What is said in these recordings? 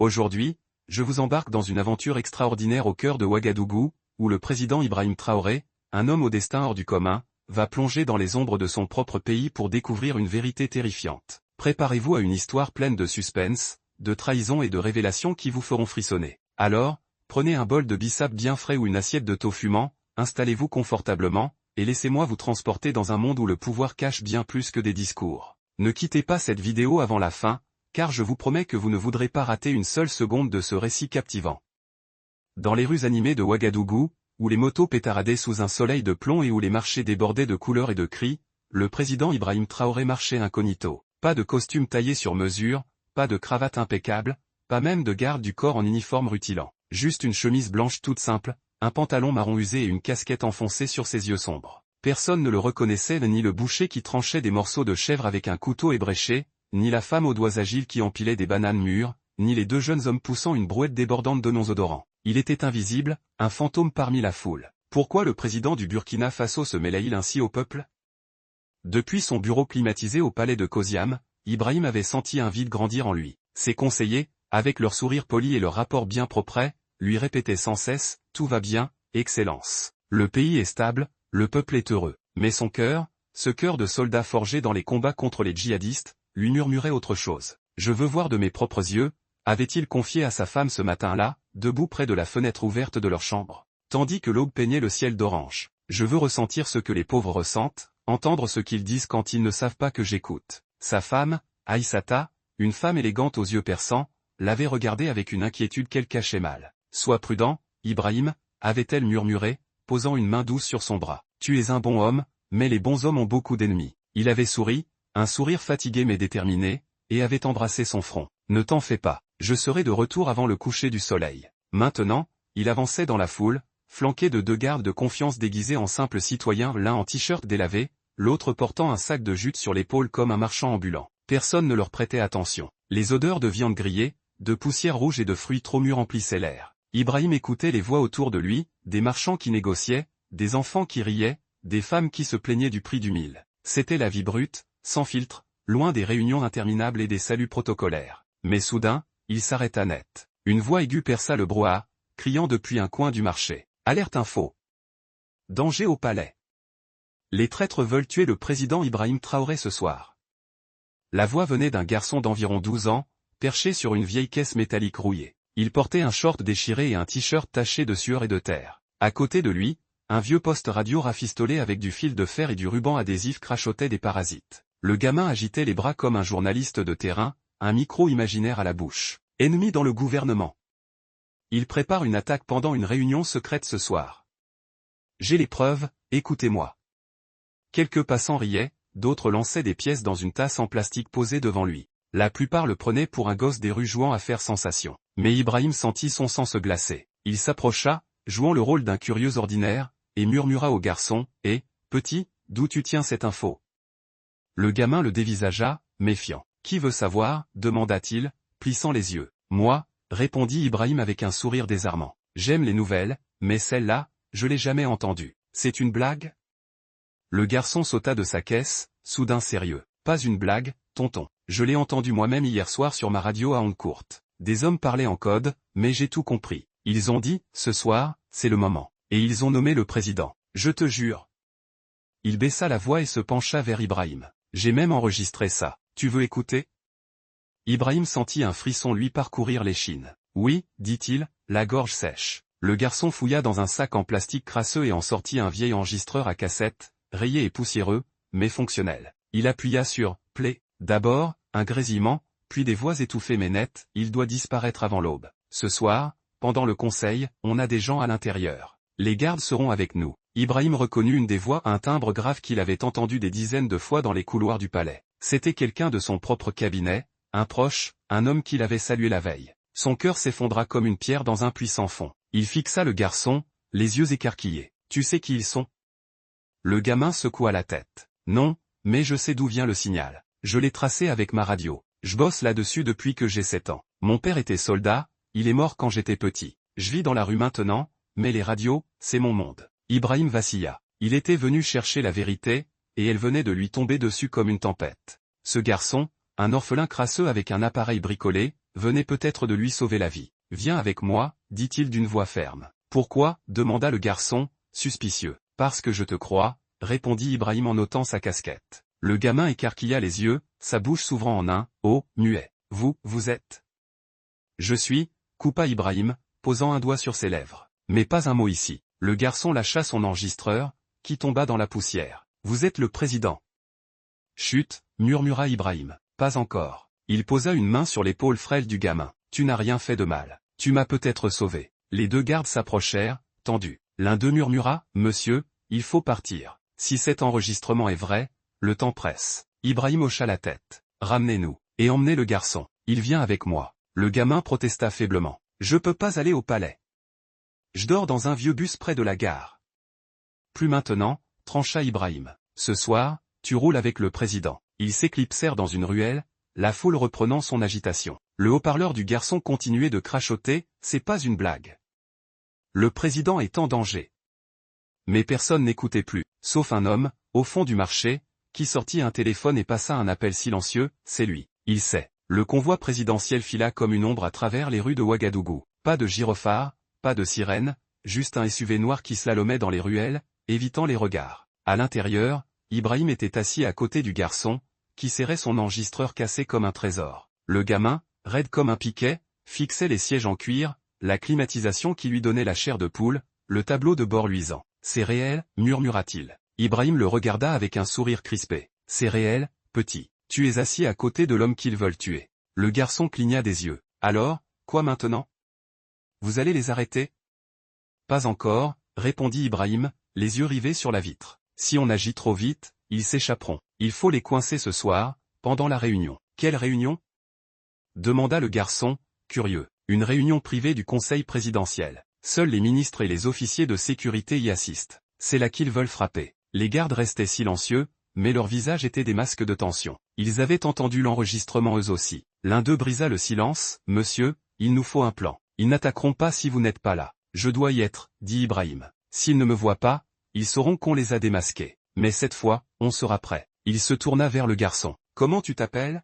Aujourd'hui, je vous embarque dans une aventure extraordinaire au cœur de Ouagadougou, où le président Ibrahim Traoré, un homme au destin hors du commun, va plonger dans les ombres de son propre pays pour découvrir une vérité terrifiante. Préparez-vous à une histoire pleine de suspense, de trahison et de révélations qui vous feront frissonner. Alors, prenez un bol de bissap bien frais ou une assiette de thon fumant, installez-vous confortablement, et laissez-moi vous transporter dans un monde où le pouvoir cache bien plus que des discours. Ne quittez pas cette vidéo avant la fin, car je vous promets que vous ne voudrez pas rater une seule seconde de ce récit captivant. Dans les rues animées de Ouagadougou, où les motos pétaradaient sous un soleil de plomb et où les marchés débordaient de couleurs et de cris, le président Ibrahim Traoré marchait incognito. Pas de costume taillé sur mesure, pas de cravate impeccable, pas même de garde du corps en uniforme rutilant. Juste une chemise blanche toute simple, un pantalon marron usé et une casquette enfoncée sur ses yeux sombres. Personne ne le reconnaissait, ni le boucher qui tranchait des morceaux de chèvre avec un couteau ébréché, ni la femme aux doigts agiles qui empilait des bananes mûres, ni les deux jeunes hommes poussant une brouette débordante de noms odorants. Il était invisible, un fantôme parmi la foule. Pourquoi le président du Burkina Faso se mêlait-il ainsi au peuple? Depuis son bureau climatisé au palais de Kosiam, Ibrahim avait senti un vide grandir en lui. Ses conseillers, avec leur sourire poli et leur rapport bien propre, lui répétaient sans cesse « Tout va bien, Excellence. Le pays est stable, le peuple est heureux. » Mais son cœur, ce cœur de soldat forgé dans les combats contre les djihadistes, lui murmurait autre chose. « Je veux voir de mes propres yeux », avait-il confié à sa femme ce matin-là, debout près de la fenêtre ouverte de leur chambre. Tandis que l'aube peignait le ciel d'orange. « Je veux ressentir ce que les pauvres ressentent, entendre ce qu'ils disent quand ils ne savent pas que j'écoute. » Sa femme, Aïssata, une femme élégante aux yeux perçants, l'avait regardé avec une inquiétude qu'elle cachait mal. « Sois prudent, Ibrahim, » avait-elle murmuré, posant une main douce sur son bras. « Tu es un bon homme, mais les bons hommes ont beaucoup d'ennemis. » Il avait souri, un sourire fatigué mais déterminé, et avait embrassé son front. « Ne t'en fais pas, je serai de retour avant le coucher du soleil. » Maintenant, il avançait dans la foule, flanqué de deux gardes de confiance déguisés en simples citoyens, l'un en t-shirt délavé, l'autre portant un sac de jute sur l'épaule comme un marchand ambulant. Personne ne leur prêtait attention. Les odeurs de viande grillée, de poussière rouge et de fruits trop mûrs emplissaient l'air. Ibrahim écoutait les voix autour de lui, des marchands qui négociaient, des enfants qui riaient, des femmes qui se plaignaient du prix du mil. C'était la vie brute, sans filtre, loin des réunions interminables et des saluts protocolaires. Mais soudain, il s'arrêta net. Une voix aiguë perça le brouhaha, criant depuis un coin du marché. Alerte info. Danger au palais. Les traîtres veulent tuer le président Ibrahim Traoré ce soir. La voix venait d'un garçon d'environ 12 ans, perché sur une vieille caisse métallique rouillée. Il portait un short déchiré et un t-shirt taché de sueur et de terre. À côté de lui, un vieux poste radio rafistolé avec du fil de fer et du ruban adhésif crachotait des parasites. Le gamin agitait les bras comme un journaliste de terrain, un micro imaginaire à la bouche. Ennemi dans le gouvernement. Il prépare une attaque pendant une réunion secrète ce soir. J'ai les preuves, écoutez-moi. Quelques passants riaient, d'autres lançaient des pièces dans une tasse en plastique posée devant lui. La plupart le prenaient pour un gosse des rues jouant à faire sensation. Mais Ibrahim sentit son sang se glacer. Il s'approcha, jouant le rôle d'un curieux ordinaire, et murmura au garçon, « Eh, petit, d'où tu tiens cette info ?» Le gamin le dévisagea, méfiant. « Qui veut savoir ?» demanda-t-il, plissant les yeux. « Moi » répondit Ibrahim avec un sourire désarmant. « J'aime les nouvelles, mais celle-là, je l'ai jamais entendue. C'est une blague ?» Le garçon sauta de sa caisse, soudain sérieux. « Pas une blague, tonton. Je l'ai entendu moi-même hier soir sur ma radio à ondes courtes. Des hommes parlaient en code, mais j'ai tout compris. Ils ont dit, ce soir, c'est le moment. Et ils ont nommé le président. Je te jure. » Il baissa la voix et se pencha vers Ibrahim. « J'ai même enregistré ça. Tu veux écouter ?» Ibrahim sentit un frisson lui parcourir l'échine. « Oui, dit-il, la gorge sèche. » Le garçon fouilla dans un sac en plastique crasseux et en sortit un vieil enregistreur à cassette, rayé et poussiéreux, mais fonctionnel. Il appuya sur « Play ». D'abord, un grésillement, puis des voix étouffées mais nettes, « Il doit disparaître avant l'aube. Ce soir, pendant le conseil, on a des gens à l'intérieur. Les gardes seront avec nous. » Ibrahim reconnut une des voix à un timbre grave qu'il avait entendu des dizaines de fois dans les couloirs du palais. C'était quelqu'un de son propre cabinet, un proche, un homme qu'il avait salué la veille. Son cœur s'effondra comme une pierre dans un puits sans fond. Il fixa le garçon, les yeux écarquillés. « Tu sais qui ils sont ?» Le gamin secoua la tête. « Non, mais je sais d'où vient le signal. Je l'ai tracé avec ma radio. Je bosse là-dessus depuis que j'ai 7 ans. Mon père était soldat, il est mort quand j'étais petit. Je vis dans la rue maintenant, mais les radios, c'est mon monde. » Ibrahim vacilla. Il était venu chercher la vérité, et elle venait de lui tomber dessus comme une tempête. Ce garçon, un orphelin crasseux avec un appareil bricolé, venait peut-être de lui sauver la vie. « Viens avec moi, dit-il d'une voix ferme. « Pourquoi » demanda le garçon, suspicieux. « Parce que je te crois, » répondit Ibrahim en ôtant sa casquette. Le gamin écarquilla les yeux, sa bouche s'ouvrant en un « oh » muet. « Vous êtes » ? « Je suis » coupa Ibrahim, posant un doigt sur ses lèvres. « Mais pas un mot ici. » Le garçon lâcha son enregistreur, qui tomba dans la poussière. « Vous êtes le président. » « Chut » murmura Ibrahim. « Pas encore. » Il posa une main sur l'épaule frêle du gamin. « Tu n'as rien fait de mal. Tu m'as peut-être sauvé. » Les deux gardes s'approchèrent, tendus. L'un d'eux murmura « Monsieur, il faut partir. Si cet enregistrement est vrai, le temps presse. » Ibrahim hocha la tête. « Ramenez-nous. Et emmenez le garçon. Il vient avec moi. » Le gamin protesta faiblement. « Je peux pas aller au palais. Je dors dans un vieux bus près de la gare. » « Plus maintenant, » trancha Ibrahim. « Ce soir, tu roules avec le président. » Ils s'éclipsèrent dans une ruelle, la foule reprenant son agitation. Le haut-parleur du garçon continuait de crachoter, « C'est pas une blague. Le président est en danger. » Mais personne n'écoutait plus, sauf un homme, au fond du marché, qui sortit un téléphone et passa un appel silencieux, « C'est lui. Il sait. » Le convoi présidentiel fila comme une ombre à travers les rues de Ouagadougou. Pas de gyrophare, pas de sirène, juste un SUV noir qui slalomait dans les ruelles, évitant les regards. À l'intérieur, Ibrahim était assis à côté du garçon, qui serrait son enregistreur cassé comme un trésor. Le gamin, raide comme un piquet, fixait les sièges en cuir, la climatisation qui lui donnait la chair de poule, le tableau de bord luisant. « C'est réel » murmura-t-il. Ibrahim le regarda avec un sourire crispé. « C'est réel, petit. Tu es assis à côté de l'homme qu'ils veulent tuer. » Le garçon cligna des yeux. « Alors, quoi maintenant ? Vous allez les arrêter ? » « Pas encore, » répondit Ibrahim, les yeux rivés sur la vitre. « Si on agit trop vite, ils s'échapperont. Il faut les coincer ce soir, pendant la réunion. » « Quelle réunion ? » demanda le garçon, curieux. « Une réunion privée du conseil présidentiel. Seuls les ministres et les officiers de sécurité y assistent. C'est là qu'ils veulent frapper. » Les gardes restaient silencieux, mais leurs visages étaient des masques de tension. Ils avaient entendu l'enregistrement eux aussi. L'un d'eux brisa le silence. « Monsieur, il nous faut un plan. Ils n'attaqueront pas si vous n'êtes pas là. »« Je dois y être, » dit Ibrahim. « S'ils ne me voient pas, ils sauront qu'on les a démasqués. Mais cette fois, on sera prêt. » Il se tourna vers le garçon. « Comment tu t'appelles ? »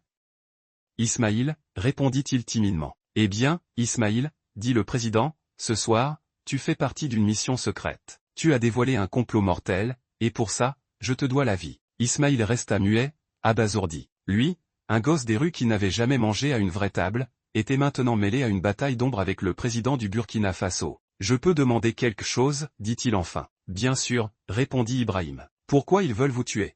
« Ismaïl, » répondit-il timidement. « Eh bien, Ismaïl, » dit le président, « ce soir, tu fais partie d'une mission secrète. Tu as dévoilé un complot mortel, et pour ça, je te dois la vie. » Ismaïl resta muet, abasourdi. Lui, un gosse des rues qui n'avait jamais mangé à une vraie table, était maintenant mêlé à une bataille d'ombre avec le président du Burkina Faso. « Je peux demander quelque chose, » dit-il enfin. « Bien sûr, » répondit Ibrahim. « Pourquoi ils veulent vous tuer ?»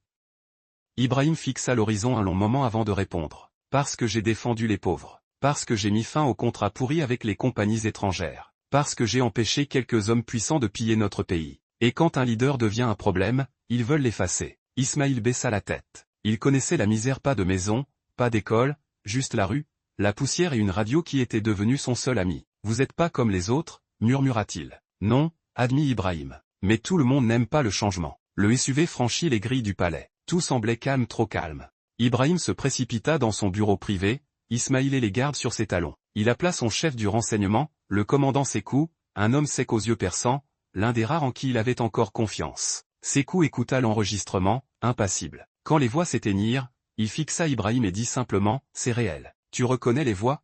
Ibrahim fixa l'horizon un long moment avant de répondre. « Parce que j'ai défendu les pauvres. Parce que j'ai mis fin aux contrats pourris avec les compagnies étrangères. Parce que j'ai empêché quelques hommes puissants de piller notre pays. Et quand un leader devient un problème, ils veulent l'effacer. » Ismaïl baissa la tête. Il connaissait la misère, pas de maison, pas d'école, juste la rue, la poussière et une radio qui était devenue son seul ami. « Vous êtes pas comme les autres » murmura-t-il. « Non » admit Ibrahim. « Mais tout le monde n'aime pas le changement. » Le SUV franchit les grilles du palais. Tout semblait calme, trop calme. Ibrahim se précipita dans son bureau privé, Ismaïl et les gardes sur ses talons. Il appela son chef du renseignement, le commandant Sékou, un homme sec aux yeux perçants, l'un des rares en qui il avait encore confiance. Sékou écouta l'enregistrement, impassible. Quand les voix s'éteignirent, il fixa Ibrahim et dit simplement, « C'est réel. Tu reconnais les voix ?»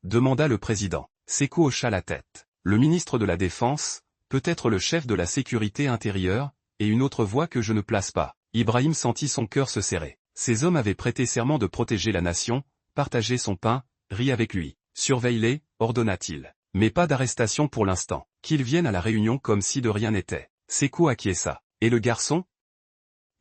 demanda le président. Sékou hocha la tête. Le ministre de la Défense, peut-être le chef de la sécurité intérieure, et une autre voix que je ne place pas. Ibrahim sentit son cœur se serrer. Ces hommes avaient prêté serment de protéger la nation, partager son pain, rit avec lui. Surveille-les, ordonna-t-il. Mais pas d'arrestation pour l'instant. Qu'ils viennent à la réunion comme si de rien n'était. Sékou acquiesça. Et le garçon ?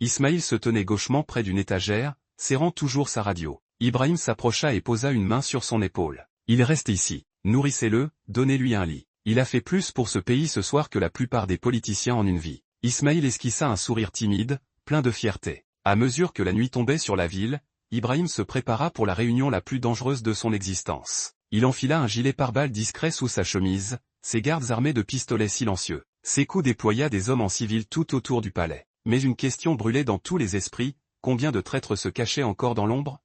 Ismaïl se tenait gauchement près d'une étagère, serrant toujours sa radio. Ibrahim s'approcha et posa une main sur son épaule. Il reste ici. Nourrissez-le, donnez-lui un lit. Il a fait plus pour ce pays ce soir que la plupart des politiciens en une vie. Ismaïl esquissa un sourire timide, plein de fierté. À mesure que la nuit tombait sur la ville, Ibrahim se prépara pour la réunion la plus dangereuse de son existence. Il enfila un gilet pare-balles discret sous sa chemise, ses gardes armés de pistolets silencieux. Sékou déploya des hommes en civil tout autour du palais. Mais une question brûlait dans tous les esprits, combien de traîtres se cachaient encore dans l'ombre ?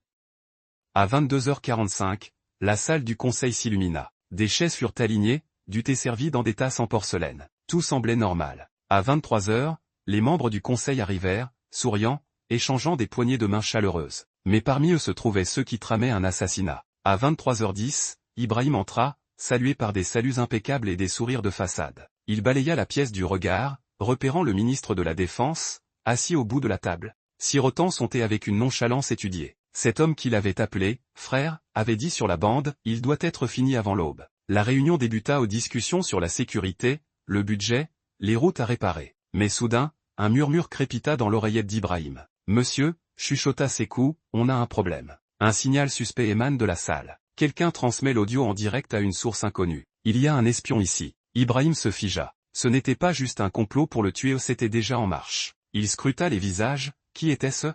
À 22h45, la salle du conseil s'illumina. Des chaises furent alignées, du thé servi dans des tasses en porcelaine. Tout semblait normal. À 23h, les membres du conseil arrivèrent, souriant, échangeant des poignées de main chaleureuses. Mais parmi eux se trouvaient ceux qui tramaient un assassinat. À 23h10, Ibrahim entra, salué par des saluts impeccables et des sourires de façade. Il balaya la pièce du regard, repérant le ministre de la Défense, assis au bout de la table, sirotant son thé avec une nonchalance étudiée. Cet homme qu'il avait appelé « frère » avait dit sur la bande « il doit être fini avant l'aube ». La réunion débuta aux discussions sur la sécurité, le budget, les routes à réparer. Mais soudain, un murmure crépita dans l'oreillette d'Ibrahim. « Monsieur » chuchota Sékou, « on a un problème. » Un signal suspect émane de la salle. Quelqu'un transmet l'audio en direct à une source inconnue. « Il y a un espion ici. » Ibrahim se figea. Ce n'était pas juste un complot pour le tuer, c'était déjà en marche. Il scruta les visages. Qui était-ce?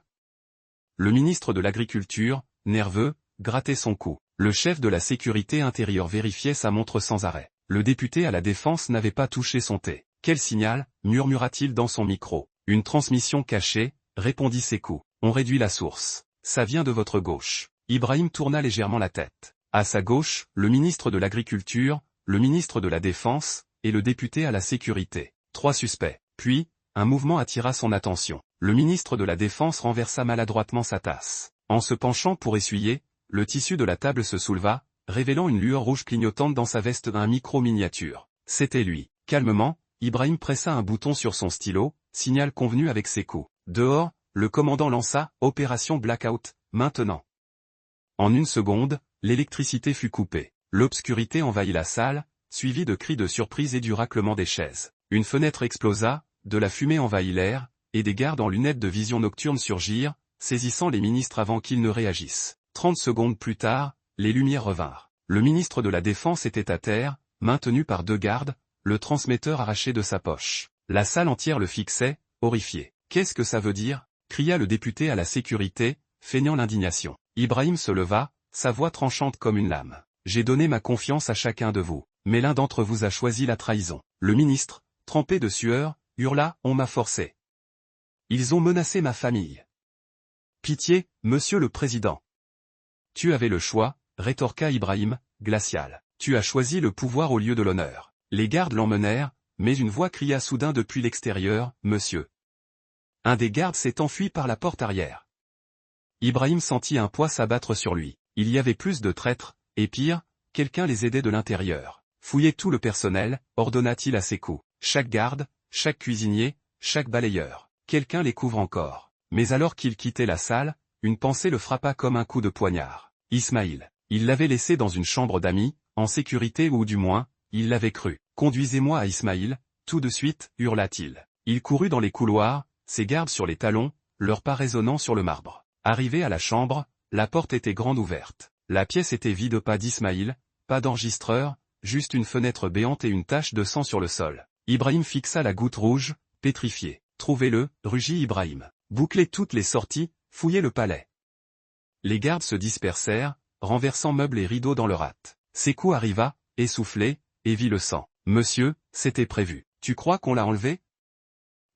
Le ministre de l'Agriculture, nerveux, grattait son cou. Le chef de la sécurité intérieure vérifiait sa montre sans arrêt. Le député à la Défense n'avait pas touché son thé. « Quel signal » murmura-t-il dans son micro. « Une transmission cachée » répondit Sékou. « On réduit la source. Ça vient de votre gauche. » Ibrahim tourna légèrement la tête. À sa gauche, le ministre de l'Agriculture, le ministre de la Défense, et le député à la Sécurité. 3 suspects. Puis, un mouvement attira son attention. Le ministre de la Défense renversa maladroitement sa tasse. En se penchant pour essuyer, le tissu de la table se souleva, révélant une lueur rouge clignotante dans sa veste d'un micro miniature. C'était lui. Calmement, Ibrahim pressa un bouton sur son stylo, signal convenu avec Sékou. Dehors, le commandant lança « Opération Blackout, maintenant ». En une seconde, l'électricité fut coupée. L'obscurité envahit la salle, suivie de cris de surprise et du raclement des chaises. Une fenêtre explosa, de la fumée envahit l'air, et des gardes en lunettes de vision nocturne surgirent, saisissant les ministres avant qu'ils ne réagissent. 30 secondes plus tard, les lumières revinrent. Le ministre de la Défense était à terre, maintenu par 2 gardes, le transmetteur arraché de sa poche. La salle entière le fixait, horrifiée. « Qu'est-ce que ça veut dire » cria le député à la Sécurité, feignant l'indignation. Ibrahim se leva, sa voix tranchante comme une lame. « J'ai donné ma confiance à chacun de vous, mais l'un d'entre vous a choisi la trahison. » Le ministre, trempé de sueur, hurla « On m'a forcé. Ils ont menacé ma famille. Pitié, monsieur le président. » Tu avais le choix, rétorqua Ibrahim, glacial. Tu as choisi le pouvoir au lieu de l'honneur. Les gardes l'emmenèrent, mais une voix cria soudain depuis l'extérieur, « Monsieur !» Un des gardes s'est enfui par la porte arrière. Ibrahim sentit un poids s'abattre sur lui. Il y avait plus de traîtres, et pire, quelqu'un les aidait de l'intérieur. Fouillez tout le personnel, ordonna-t-il à Sékou. Chaque garde, chaque cuisinier, chaque balayeur. Quelqu'un les couvre encore. Mais alors qu'il quittait la salle, une pensée le frappa comme un coup de poignard. Ismaïl. Il l'avait laissé dans une chambre d'amis, en sécurité ou du moins, il l'avait cru. Conduisez-moi à Ismaïl, tout de suite, hurla-t-il. Il courut dans les couloirs, ses gardes sur les talons, leurs pas résonnant sur le marbre. Arrivé à la chambre, la porte était grande ouverte. La pièce était vide, pas d'Ismaïl, pas d'enregistreur, juste une fenêtre béante et une tache de sang sur le sol. Ibrahim fixa la goutte rouge, pétrifié. Trouvez-le, rugit Ibrahim. Bouclez toutes les sorties, fouillez le palais. Les gardes se dispersèrent, renversant meubles et rideaux dans leur hâte. Sékou arriva, essoufflé, et vit le sang. Monsieur, c'était prévu. Tu crois qu'on l'a enlevé?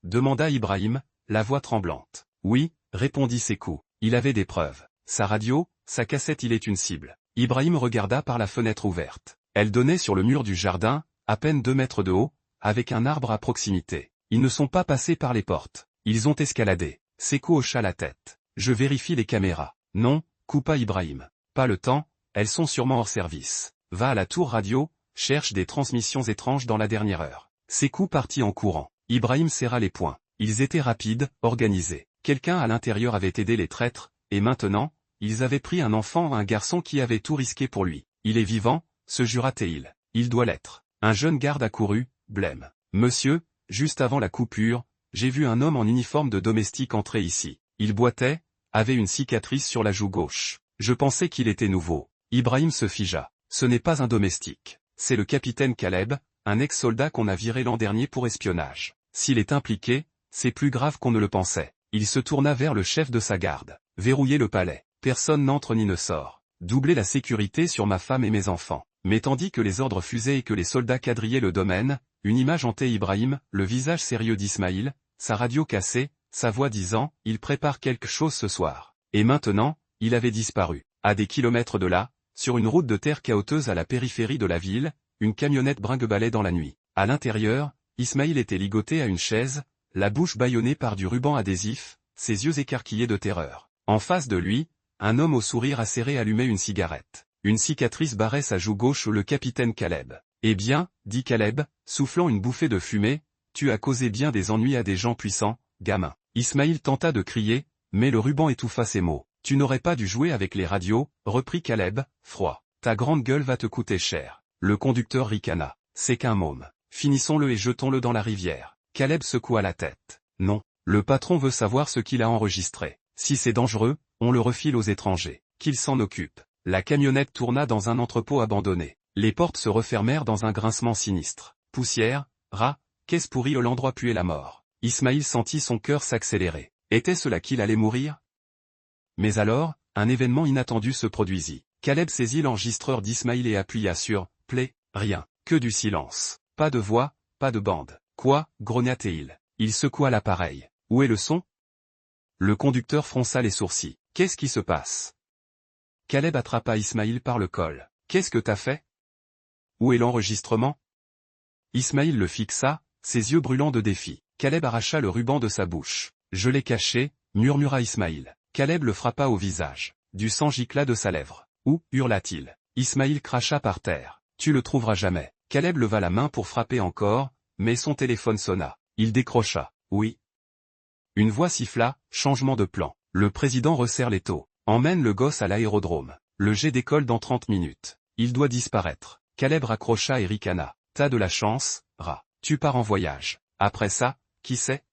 Demanda Ibrahim, la voix tremblante. Oui, répondit Sékou. Il avait des preuves. Sa radio, sa cassette, il est une cible. Ibrahim regarda par la fenêtre ouverte. Elle donnait sur le mur du jardin, à peine 2 mètres de haut, avec un arbre à proximité. Ils ne sont pas passés par les portes. Ils ont escaladé. Sékou hocha la tête. Je vérifie les caméras. Non, coupa Ibrahim. Pas le temps, elles sont sûrement hors service. Va à la tour radio, cherche des transmissions étranges dans la dernière heure. Sékou partit en courant. Ibrahim serra les poings. Ils étaient rapides, organisés. Quelqu'un à l'intérieur avait aidé les traîtres, et maintenant, ils avaient pris un enfant, un garçon qui avait tout risqué pour lui. Il est vivant, se jura-t-il. Il doit l'être. Un jeune garde accourut, blême. Monsieur, juste avant la coupure, j'ai vu un homme en uniforme de domestique entrer ici. Il boitait, avait une cicatrice sur la joue gauche. Je pensais qu'il était nouveau. Ibrahim se figea. Ce n'est pas un domestique. C'est le capitaine Caleb, un ex-soldat qu'on a viré l'an dernier pour espionnage. S'il est impliqué, c'est plus grave qu'on ne le pensait. Il se tourna vers le chef de sa garde. Verrouillez le palais. Personne n'entre ni ne sort. Doublez la sécurité sur ma femme et mes enfants. Mais tandis que les ordres fusaient et que les soldats quadrillaient le domaine, une image hantait Ibrahim, le visage sérieux d'Ismaïl, sa radio cassée, sa voix disant « Il prépare quelque chose ce soir ». Et maintenant, il avait disparu. À des kilomètres de là, sur une route de terre caoteuse à la périphérie de la ville, une camionnette brinque-ballait dans la nuit. À l'intérieur, Ismaïl était ligoté à une chaise, la bouche bâillonnée par du ruban adhésif, ses yeux écarquillés de terreur. En face de lui, un homme au sourire acéré allumait une cigarette. Une cicatrice barrait sa joue gauche le capitaine Caleb. Eh bien, dit Caleb, soufflant une bouffée de fumée, tu as causé bien des ennuis à des gens puissants, gamin. Ismaïl tenta de crier, mais le ruban étouffa ses mots. Tu n'aurais pas dû jouer avec les radios, reprit Caleb, froid. Ta grande gueule va te coûter cher. Le conducteur ricana. C'est qu'un môme. Finissons-le et jetons-le dans la rivière. Caleb secoua la tête. Non. Le patron veut savoir ce qu'il a enregistré. Si c'est dangereux, on le refile aux étrangers. Qu'il s'en occupe. La camionnette tourna dans un entrepôt abandonné. Les portes se refermèrent dans un grincement sinistre. Poussière, rats, caisse pourrie l'endroit puait la mort. Ismaïl sentit son cœur s'accélérer. Était-ce là qu'il allait mourir? Mais alors, un événement inattendu se produisit. Caleb saisit l'enregistreur d'Ismaïl et appuya sur « Play ». Rien. Que du silence. Pas de voix, pas de bande. Quoi, grogna-t-il. Il secoua l'appareil. Où est le son? Le conducteur fronça les sourcils. Qu'est-ce qui se passe? Caleb attrapa Ismaïl par le col. Qu'est-ce que t'as fait? Où est l'enregistrement? Ismaïl le fixa, ses yeux brûlants de défi. Caleb arracha le ruban de sa bouche. Je l'ai caché, murmura Ismaïl. Caleb le frappa au visage. Du sang gicla de sa lèvre. Où, hurla-t-il. Ismaïl cracha par terre. Tu le trouveras jamais. Caleb leva la main pour frapper encore, mais son téléphone sonna. Il décrocha. Oui. Une voix siffla, changement de plan. Le président resserre l'étau. Emmène le gosse à l'aérodrome. Le jet décolle dans 30 minutes. Il doit disparaître. Caleb raccrocha et ricana. T'as de la chance, rat. Tu pars en voyage. Après ça, qui sait?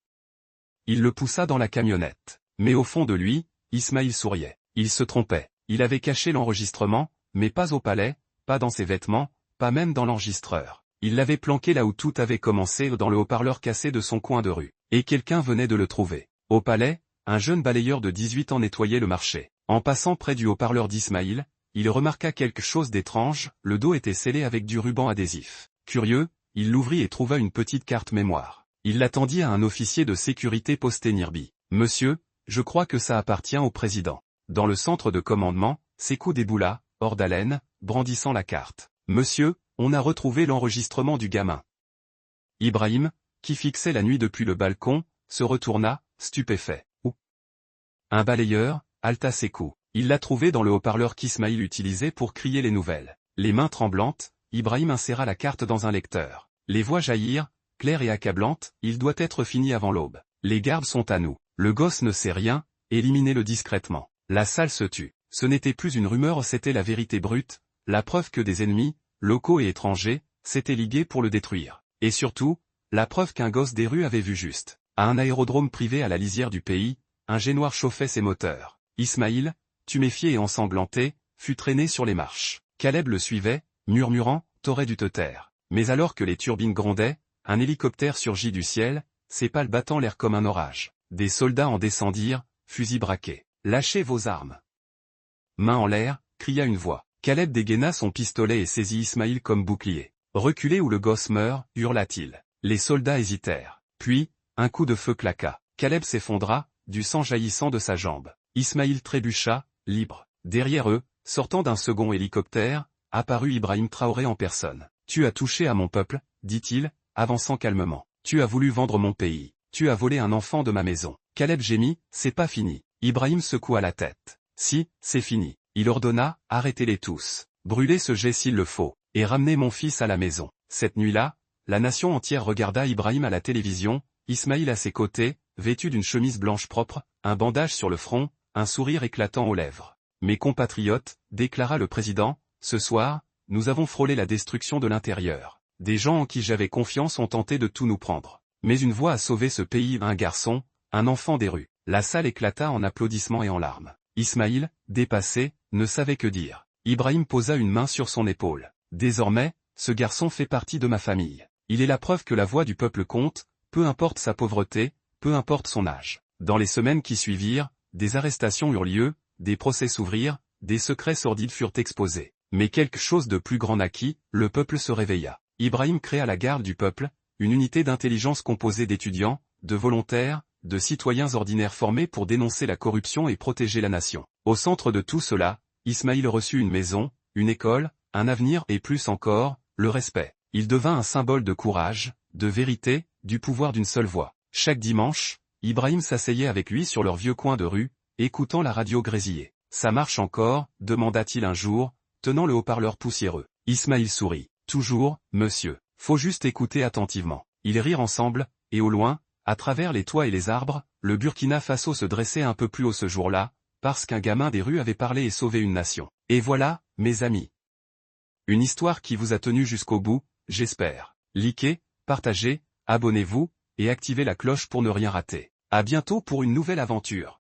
Il le poussa dans la camionnette. Mais au fond de lui, Ismaïl souriait. Il se trompait. Il avait caché l'enregistrement, mais pas au palais, pas dans ses vêtements, pas même dans l'enregistreur. Il l'avait planqué là où tout avait commencé, dans le haut-parleur cassé de son coin de rue. Et quelqu'un venait de le trouver. Au palais, un jeune balayeur de 18 ans nettoyait le marché. En passant près du haut-parleur d'Ismaïl, il remarqua quelque chose d'étrange, le dos était scellé avec du ruban adhésif. Curieux, il l'ouvrit et trouva une petite carte mémoire. Il l'attendit à un officier de sécurité posté Nirbi. « Monsieur, je crois que ça appartient au président. » Dans le centre de commandement, Sékou déboula, hors d'haleine, brandissant la carte. « Monsieur, on a retrouvé l'enregistrement du gamin. » Ibrahim, qui fixait la nuit depuis le balcon, se retourna, stupéfait. « Où ?» Un balayeur, halta Sékou. Il l'a trouvé dans le haut-parleur qu'Ismaïl utilisait pour crier les nouvelles. Les mains tremblantes, Ibrahim inséra la carte dans un lecteur. Les voix jaillirent, claires et accablantes, il doit être fini avant l'aube. Les gardes sont à nous. Le gosse ne sait rien, éliminez-le discrètement. La salle se tut. Ce n'était plus une rumeur, c'était la vérité brute, la preuve que des ennemis, locaux et étrangers, s'étaient ligués pour le détruire. Et surtout, la preuve qu'un gosse des rues avait vu juste. À un aérodrome privé à la lisière du pays, un génoir chauffait ses moteurs. Ismaïl, tuméfié et ensanglanté, fut traîné sur les marches. Caleb le suivait, murmurant, t'aurais dû te taire. Mais alors que les turbines grondaient, un hélicoptère surgit du ciel, ses pales battant l'air comme un orage. Des soldats en descendirent, fusils braqués. Lâchez vos armes. Main en l'air, cria une voix. Caleb dégaina son pistolet et saisit Ismaïl comme bouclier. Reculez ou le gosse meurt, hurla-t-il. Les soldats hésitèrent. Puis, un coup de feu claqua. Caleb s'effondra, du sang jaillissant de sa jambe. Ismaïl trébucha, libre. Derrière eux, sortant d'un second hélicoptère, apparut Ibrahim Traoré en personne. Tu as touché à mon peuple, dit-il, avançant calmement. Tu as voulu vendre mon pays. Tu as volé un enfant de ma maison. Caleb gémit, c'est pas fini. Ibrahim secoua la tête. Si, c'est fini. Il ordonna, arrêtez-les tous. Brûlez ce jet s'il le faut, et ramenez mon fils à la maison. Cette nuit-là, la nation entière regarda Ibrahim à la télévision, Ismaïl à ses côtés, vêtu d'une chemise blanche propre, un bandage sur le front, un sourire éclatant aux lèvres. Mes compatriotes, déclara le président, ce soir, nous avons frôlé la destruction de l'intérieur. Des gens en qui j'avais confiance ont tenté de tout nous prendre. Mais une voix a sauvé ce pays, un garçon, un enfant des rues. La salle éclata en applaudissements et en larmes. Ismaïl, dépassé, ne savait que dire. Ibrahim posa une main sur son épaule. Désormais, ce garçon fait partie de ma famille. Il est la preuve que la voix du peuple compte, peu importe sa pauvreté, peu importe son âge. Dans les semaines qui suivirent, des arrestations eurent lieu, des procès s'ouvrirent, des secrets sordides furent exposés. Mais quelque chose de plus grand naquit, le peuple se réveilla. Ibrahim créa la garde du peuple, une unité d'intelligence composée d'étudiants, de volontaires, de citoyens ordinaires formés pour dénoncer la corruption et protéger la nation. Au centre de tout cela, Ismaïl reçut une maison, une école, un avenir et plus encore, le respect. Il devint un symbole de courage, de vérité, du pouvoir d'une seule voix. Chaque dimanche, Ibrahim s'asseyait avec lui sur leur vieux coin de rue, écoutant la radio grésiller. Ça marche encore, demanda-t-il un jour, tenant le haut-parleur poussiéreux. Ismaïl sourit. Toujours, monsieur. Faut juste écouter attentivement. Ils rirent ensemble, et au loin, à travers les toits et les arbres, le Burkina Faso se dressait un peu plus haut ce jour-là, parce qu'un gamin des rues avait parlé et sauvé une nation. Et voilà, mes amis. Une histoire qui vous a tenu jusqu'au bout, j'espère. Likez, partagez, abonnez-vous, et activez la cloche pour ne rien rater. À bientôt pour une nouvelle aventure.